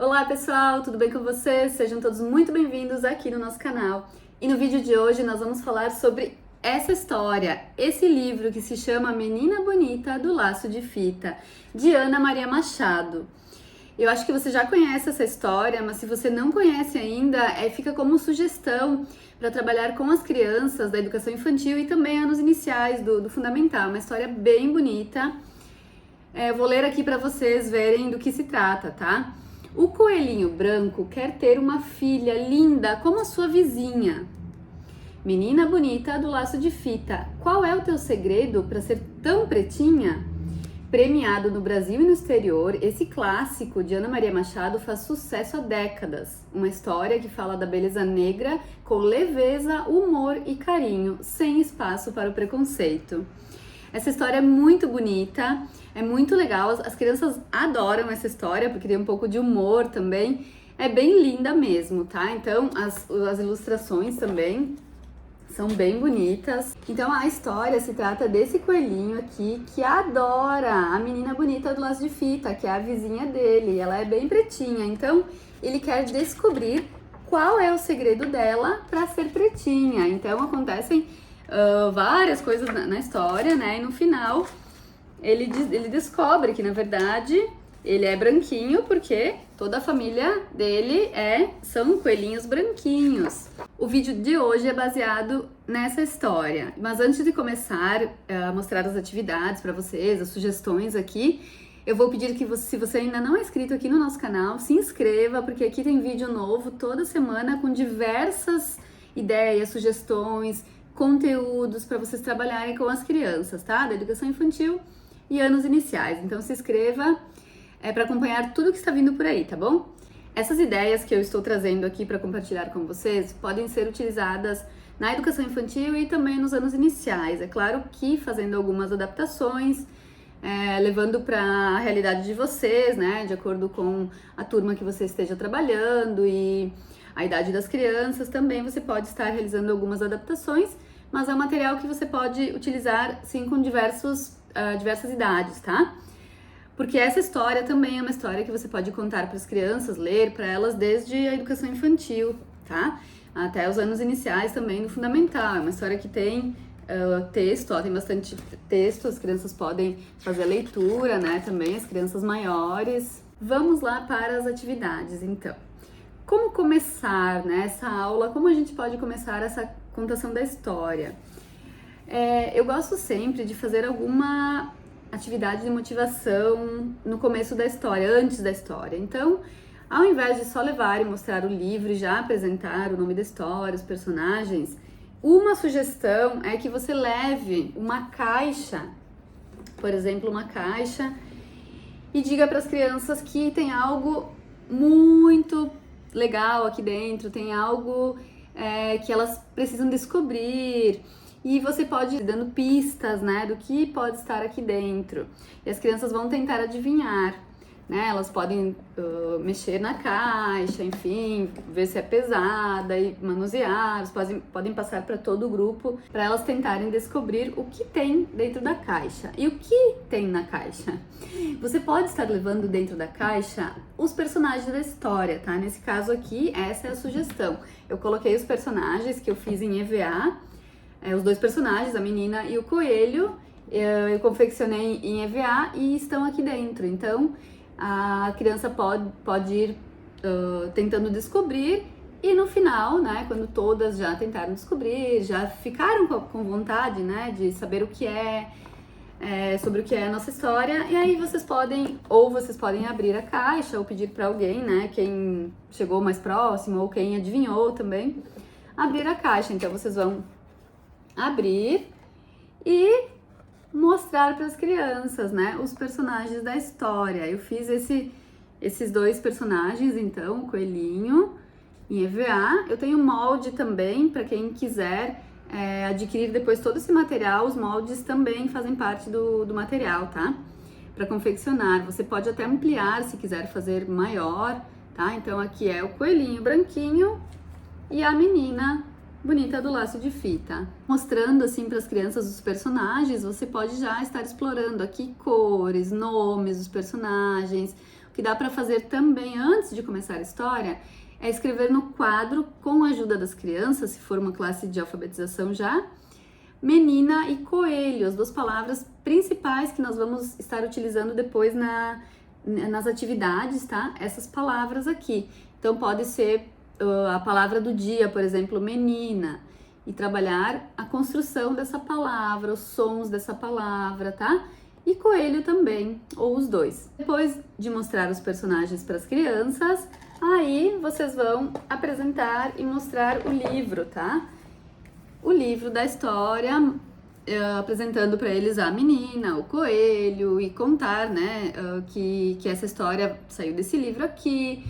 Olá pessoal, tudo bem com vocês? Sejam todos muito bem-vindos aqui no nosso canal. E no vídeo de hoje nós vamos falar sobre essa história, esse livro que se chama Menina Bonita do Laço de Fita, de Ana Maria Machado. Eu acho que você já conhece essa história, mas se você não conhece ainda, fica como sugestão para trabalhar com as crianças da educação infantil e também anos iniciais do fundamental. Uma história bem bonita. Vou ler aqui para vocês verem do que se trata, tá? O coelhinho branco quer ter uma filha linda como a sua vizinha. Menina bonita do laço de fita, qual é o teu segredo para ser tão pretinha? Premiado no Brasil e no exterior, esse clássico de Ana Maria Machado faz sucesso há décadas. Uma história que fala da beleza negra com leveza, humor e carinho, sem espaço para o preconceito. Essa história é muito bonita, é muito legal, as crianças adoram essa história, porque tem um pouco de humor também, é bem linda mesmo, tá? Então, as ilustrações também são bem bonitas. Então, a história se trata desse coelhinho aqui, que adora a menina bonita do laço de fita, que é a vizinha dele, ela é bem pretinha, então ele quer descobrir qual é o segredo dela para ser pretinha. Então, acontecem várias coisas na história, né? E no final ele descobre que na verdade ele é branquinho porque toda a família dele são coelhinhos branquinhos. O vídeo de hoje é baseado nessa história, mas antes de começar a mostrar as atividades para vocês, as sugestões aqui, eu vou pedir que se você ainda não é inscrito aqui no nosso canal, se inscreva, porque aqui tem vídeo novo toda semana com diversas ideias, sugestões, conteúdos para vocês trabalharem com as crianças, tá? Da educação infantil e anos iniciais. Então se inscreva para acompanhar tudo que está vindo por aí, tá bom? Essas ideias que eu estou trazendo aqui para compartilhar com vocês podem ser utilizadas na educação infantil e também nos anos iniciais. É claro que fazendo algumas adaptações, levando para a realidade de vocês, né? De acordo com a turma que você esteja trabalhando e a idade das crianças também, você pode estar realizando algumas adaptações, mas é um material que você pode utilizar sim com diversas idades, tá? Porque essa história também é uma história que você pode contar para as crianças, ler para elas desde a educação infantil, tá? Até os anos iniciais também no fundamental. É uma história que tem texto, tem bastante texto, as crianças podem fazer a leitura, né? Também as crianças maiores. Vamos lá para as atividades, então. Como começar, né, essa aula? Como a gente pode começar essa contação da história? Eu gosto sempre de fazer alguma atividade de motivação no começo da história, antes da história. Então, ao invés de só levar e mostrar o livro e já apresentar o nome da história, os personagens, uma sugestão é que você leve uma caixa, por exemplo, uma caixa, e diga para as crianças que tem algo muito legal aqui dentro, tem algo que elas precisam descobrir, e você pode ir dando pistas, né, do que pode estar aqui dentro, e as crianças vão tentar adivinhar, né, elas podem mexer na caixa, enfim, ver se é pesada e manusear, elas podem passar para todo o grupo para elas tentarem descobrir o que tem dentro da caixa. E o que tem na caixa? Você pode estar levando dentro da caixa os personagens da história, tá? Nesse caso aqui, essa é a sugestão. Eu coloquei os personagens que eu fiz em EVA, os dois personagens, a menina e o coelho, eu confeccionei em EVA e estão aqui dentro. Então, a criança pode ir tentando descobrir e no final, né, quando todas já tentaram descobrir, já ficaram com vontade, né, de saber o que sobre o que é a nossa história, e aí vocês podem abrir a caixa ou pedir para alguém, né, quem chegou mais próximo ou quem adivinhou também, abrir a caixa. Então vocês vão abrir e mostrar para as crianças, né, os personagens da história. Eu fiz esses dois personagens, então, o coelhinho em EVA. Eu tenho molde também, para quem quiser adquirir depois todo esse material, os moldes também fazem parte do material, tá? Para confeccionar. Você pode até ampliar se quiser fazer maior, tá? Então aqui é o coelhinho branquinho e a menina bonita do laço de fita. Mostrando assim para as crianças os personagens, você pode já estar explorando aqui cores, nomes dos personagens, O que dá para fazer também antes de começar a história é escrever no quadro, com a ajuda das crianças, se for uma classe de alfabetização já, menina e coelho, as duas palavras principais que nós vamos estar utilizando depois nas atividades, tá? Essas palavras aqui. Então pode ser a palavra do dia, por exemplo, menina, e trabalhar a construção dessa palavra, os sons dessa palavra, tá? E coelho também, ou os dois. Depois de mostrar os personagens para as crianças, aí vocês vão apresentar e mostrar o livro, tá? O livro da história, apresentando para eles a menina, o coelho, e contar, né, que essa história saiu desse livro aqui,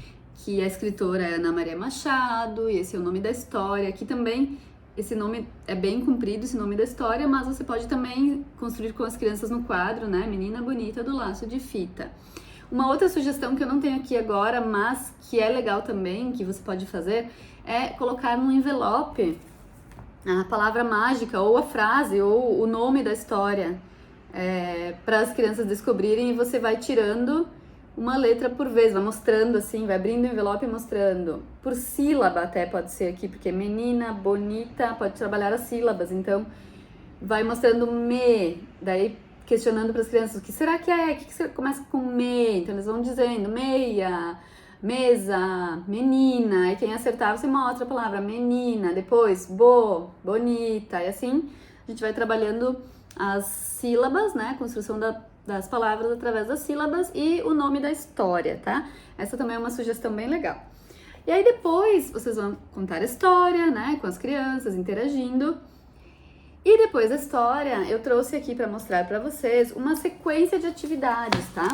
que a escritora é Ana Maria Machado, e esse é o nome da história. Aqui também, esse nome é bem comprido, esse nome da história, mas você pode também construir com as crianças no quadro, né, Menina Bonita do Laço de Fita. Uma outra sugestão que eu não tenho aqui agora, mas que é legal também, que você pode fazer, é colocar num envelope a palavra mágica, ou a frase, ou o nome da história, para as crianças descobrirem, e você vai tirando uma letra por vez, vai mostrando assim, vai abrindo o envelope e mostrando. Por sílaba até pode ser aqui, porque menina, bonita, pode trabalhar as sílabas, então vai mostrando me, daí questionando para as crianças, o que será que é? O que começa com me? Então eles vão dizendo meia, mesa, menina, e quem acertar você mostra a palavra menina, depois bonita, e assim a gente vai trabalhando as sílabas, né, a construção das palavras através das sílabas e o nome da história, tá? Essa também é uma sugestão bem legal. E aí depois vocês vão contar a história, né, com as crianças, interagindo. E depois da história, eu trouxe aqui para mostrar para vocês uma sequência de atividades, tá?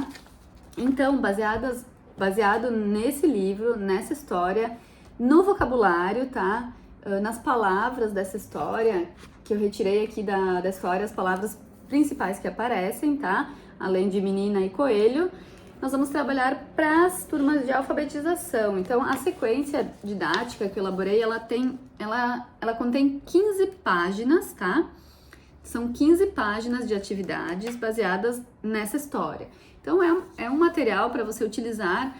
Então, baseado nesse livro, nessa história, no vocabulário, tá? Nas palavras dessa história, que eu retirei aqui da história, as palavras principais que aparecem, tá? Além de menina e coelho, nós vamos trabalhar para as turmas de alfabetização. Então, a sequência didática que eu elaborei, ela contém 15 páginas, tá? São 15 páginas de atividades baseadas nessa história. Então, é um material para você utilizar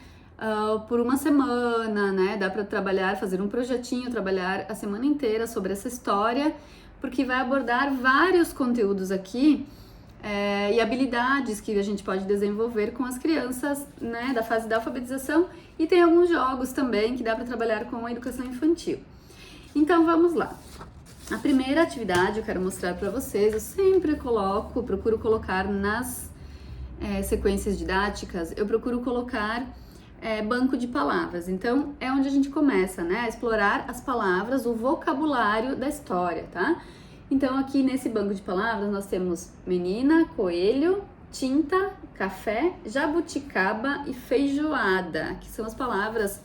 por uma semana, né? Dá para trabalhar, fazer um projetinho, trabalhar a semana inteira sobre essa história, porque vai abordar vários conteúdos aqui e habilidades que a gente pode desenvolver com as crianças, né, da fase da alfabetização, e tem alguns jogos também que dá para trabalhar com a educação infantil. Então vamos lá. A primeira atividade eu quero mostrar para vocês, eu sempre procuro colocar nas sequências didáticas, eu procuro colocar banco de palavras. Então é onde a gente começa, né, a explorar as palavras, o vocabulário da história, tá? Então aqui nesse banco de palavras nós temos menina, coelho, tinta, café, jabuticaba e feijoada, que são as palavras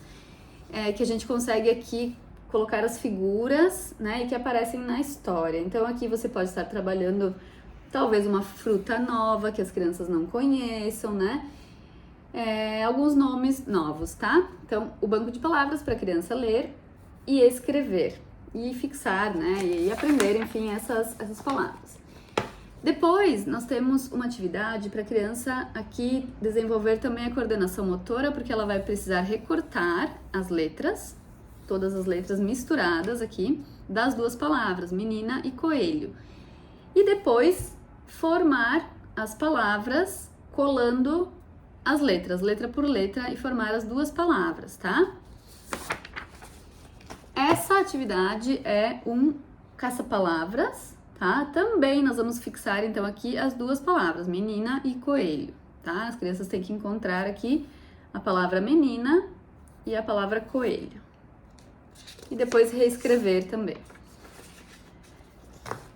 que a gente consegue aqui colocar as figuras, né, e que aparecem na história. Então aqui você pode estar trabalhando talvez uma fruta nova que as crianças não conheçam, né? Alguns nomes novos, tá? Então o banco de palavras para a criança ler e escrever e fixar, né, e aprender, enfim, essas palavras. Depois, nós temos uma atividade para a criança aqui desenvolver também a coordenação motora, porque ela vai precisar recortar as letras, todas as letras misturadas aqui, das duas palavras, menina e coelho. E depois, formar as palavras colando as letras, letra por letra, e formar as duas palavras, tá? Essa atividade é um caça-palavras, tá? Também nós vamos fixar, então, aqui as duas palavras, menina e coelho, tá? As crianças têm que encontrar aqui a palavra menina e a palavra coelho. E depois reescrever também.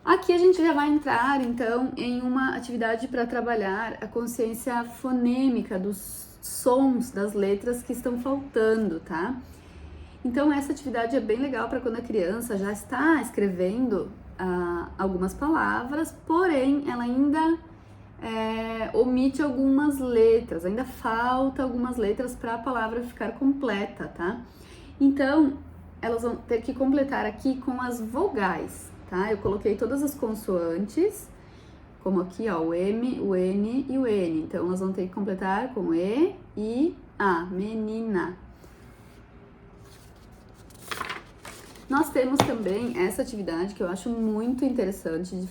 Aqui a gente já vai entrar, então, em uma atividade para trabalhar a consciência fonêmica dos sons das letras que estão faltando, tá? Então, essa atividade é bem legal para quando a criança já está escrevendo algumas palavras, porém, ela ainda omite algumas letras, ainda falta algumas letras para a palavra ficar completa, tá? Então, elas vão ter que completar aqui com as vogais, tá? Eu coloquei todas as consoantes, como aqui, ó, o M, o N e o N. Então, elas vão ter que completar com E, I, A, menina. Nós temos também essa atividade que eu acho muito interessante de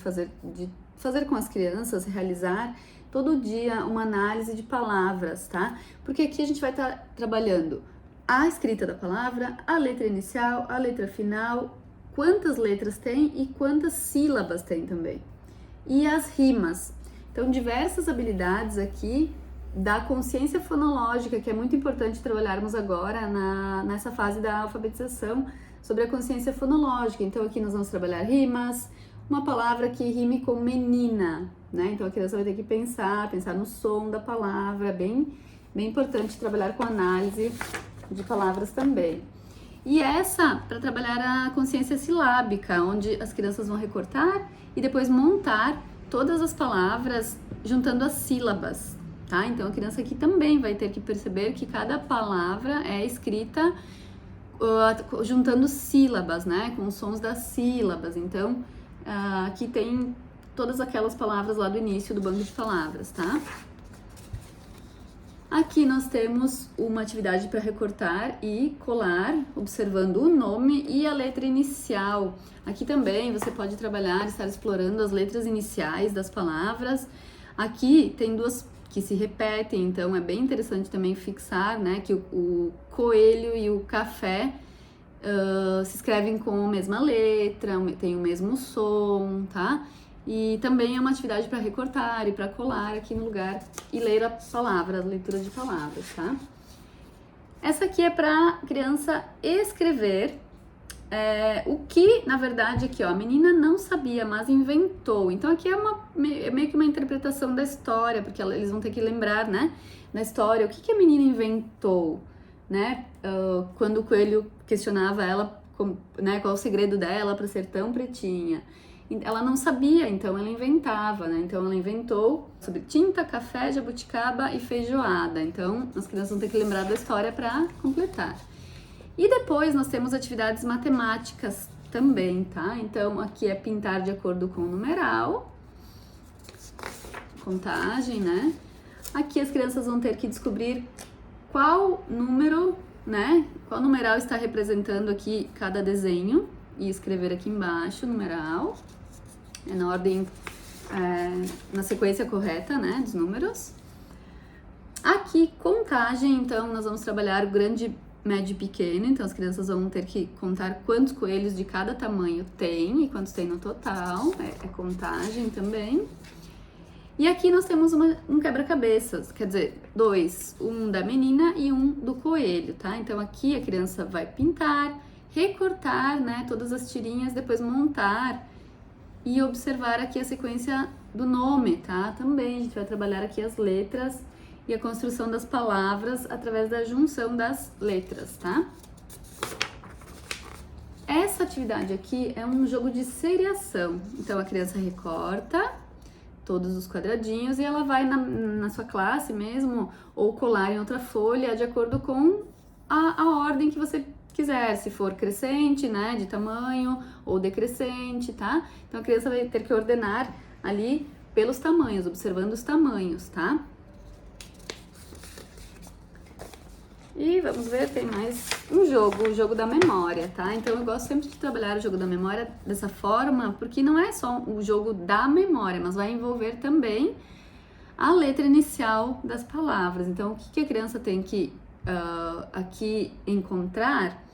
fazer com as crianças, realizar todo dia uma análise de palavras, tá? Porque aqui a gente vai estar trabalhando a escrita da palavra, a letra inicial, a letra final, quantas letras tem e quantas sílabas tem também. E as rimas. Então, diversas habilidades aqui da consciência fonológica, que é muito importante trabalharmos agora nessa fase da alfabetização, sobre a consciência fonológica. Então, aqui nós vamos trabalhar rimas, uma palavra que rime com menina, né? Então, a criança vai ter que pensar no som da palavra, bem importante trabalhar com análise de palavras também. E essa, para trabalhar a consciência silábica, onde as crianças vão recortar e depois montar todas as palavras juntando as sílabas, tá? Então, a criança aqui também vai ter que perceber que cada palavra é escrita juntando sílabas, né? Com os sons das sílabas. Então, aqui tem todas aquelas palavras lá do início do banco de palavras, tá? Aqui nós temos uma atividade para recortar e colar, observando o nome e a letra inicial. Aqui também você pode trabalhar, estar explorando as letras iniciais das palavras. Aqui tem duas que se repetem, então é bem interessante também fixar, né, que o coelho e o café se escrevem com a mesma letra, tem o mesmo som, tá? E também é uma atividade para recortar e para colar aqui no lugar e ler a palavra, a leitura de palavras, tá? Essa aqui é para criança escrever o que, na verdade, aqui, ó, a menina não sabia, mas inventou. Então, aqui é meio que uma interpretação da história, porque eles vão ter que lembrar, né, na história, o que a menina inventou, né? Quando o coelho questionava ela, né, qual o segredo dela para ser tão pretinha. Ela não sabia, então ela inventava, né? Então ela inventou sobre tinta, café, jabuticaba e feijoada. Então as crianças vão ter que lembrar da história para completar. E depois nós temos atividades matemáticas também, tá? Então aqui é pintar de acordo com o numeral, contagem, né? Aqui as crianças vão ter que descobrir qual número, né? Qual numeral está representando aqui cada desenho e escrever aqui embaixo o numeral. É na ordem, na sequência correta, né, dos números. Aqui, contagem, então, nós vamos trabalhar o grande, médio e pequeno. Então, as crianças vão ter que contar quantos coelhos de cada tamanho tem e quantos tem no total. É contagem também. E aqui nós temos um quebra-cabeças, quer dizer, dois. Um da menina e um do coelho, tá? Então, aqui a criança vai pintar, recortar, né, todas as tirinhas, depois montar e observar aqui a sequência do nome, tá? Também a gente vai trabalhar aqui as letras e a construção das palavras através da junção das letras, tá? Essa atividade aqui é um jogo de seriação. Então a criança recorta todos os quadradinhos e ela vai na sua classe mesmo ou colar em outra folha de acordo com a ordem que você quiser, se for crescente, né, de tamanho, ou decrescente, tá? Então a criança vai ter que ordenar ali pelos tamanhos, observando os tamanhos, tá? E vamos ver, tem mais um jogo, o jogo da memória, tá? Então eu gosto sempre de trabalhar o jogo da memória dessa forma, porque não é só o jogo da memória, mas vai envolver também a letra inicial das palavras. Então o que a criança tem que aqui encontrar?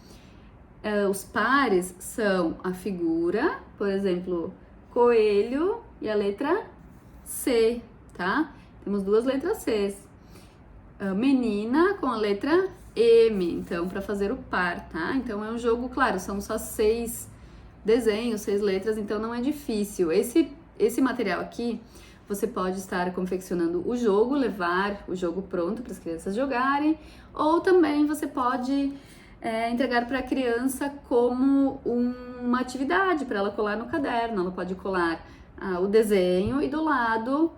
Os pares são a figura, por exemplo, coelho e a letra C, tá? Temos duas letras Cs. Menina com a letra M, então, para fazer o par, tá? Então, é um jogo, claro, são só 6 desenhos, 6 letras, então não é difícil. Esse material aqui, você pode estar confeccionando o jogo, levar o jogo pronto para as crianças jogarem, ou também você pode entregar para a criança como uma atividade para ela colar no caderno. Ela pode colar o desenho e do lado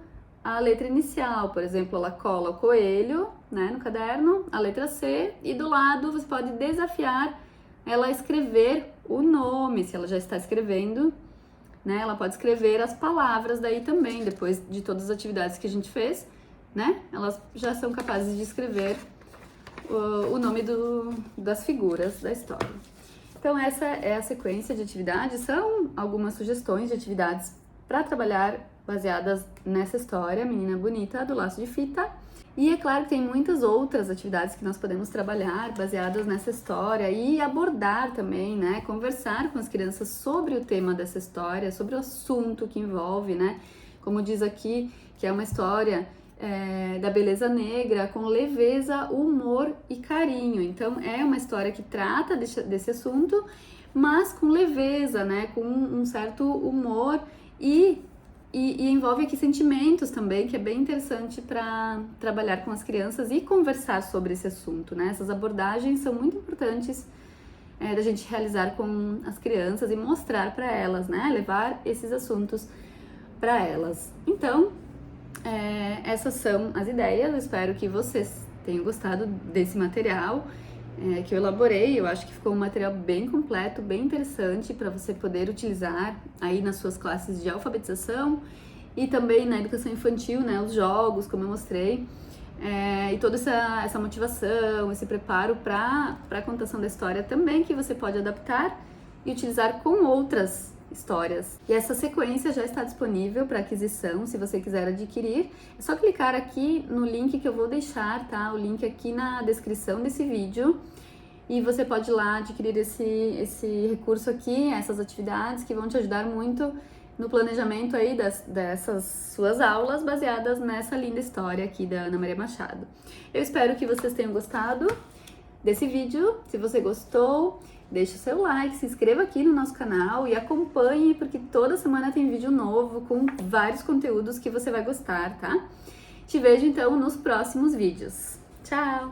a letra inicial. Por exemplo, ela cola o coelho, né, no caderno, a letra C, e do lado você pode desafiar ela a escrever o nome, se ela já está escrevendo, né, ela pode escrever as palavras daí também, depois de todas as atividades que a gente fez, né, elas já são capazes de escrever o nome das figuras da história. Então essa é a sequência de atividades, são algumas sugestões de atividades para trabalhar baseadas nessa história, Menina Bonita, do Laço de Fita. E é claro que tem muitas outras atividades que nós podemos trabalhar baseadas nessa história e abordar também, né? Conversar com as crianças sobre o tema dessa história, sobre o assunto que envolve, né? Como diz aqui, que é uma história da beleza negra com leveza, humor e carinho. Então é uma história que trata desse assunto, mas com leveza, né? Com um certo humor e envolve aqui sentimentos também, que é bem interessante para trabalhar com as crianças e conversar sobre esse assunto, né? Essas abordagens são muito importantes da gente realizar com as crianças e mostrar para elas, né? Levar esses assuntos para elas. Então, essas são as ideias. Eu espero que vocês tenham gostado desse material que eu elaborei. Eu acho que ficou um material bem completo, bem interessante para você poder utilizar aí nas suas classes de alfabetização e também na educação infantil, né, os jogos, como eu mostrei, e toda essa motivação, esse preparo para a contação da história também, que você pode adaptar e utilizar com outras histórias. E essa sequência já está disponível para aquisição, se você quiser adquirir. É só clicar aqui no link que eu vou deixar, tá? O link aqui na descrição desse vídeo. E você pode ir lá adquirir esse recurso aqui, essas atividades que vão te ajudar muito no planejamento aí dessas suas aulas baseadas nessa linda história aqui da Ana Maria Machado. Eu espero que vocês tenham gostado desse vídeo. Se você gostou, deixe o seu like, se inscreva aqui no nosso canal e acompanhe, porque toda semana tem vídeo novo com vários conteúdos que você vai gostar, tá? Te vejo então nos próximos vídeos. Tchau!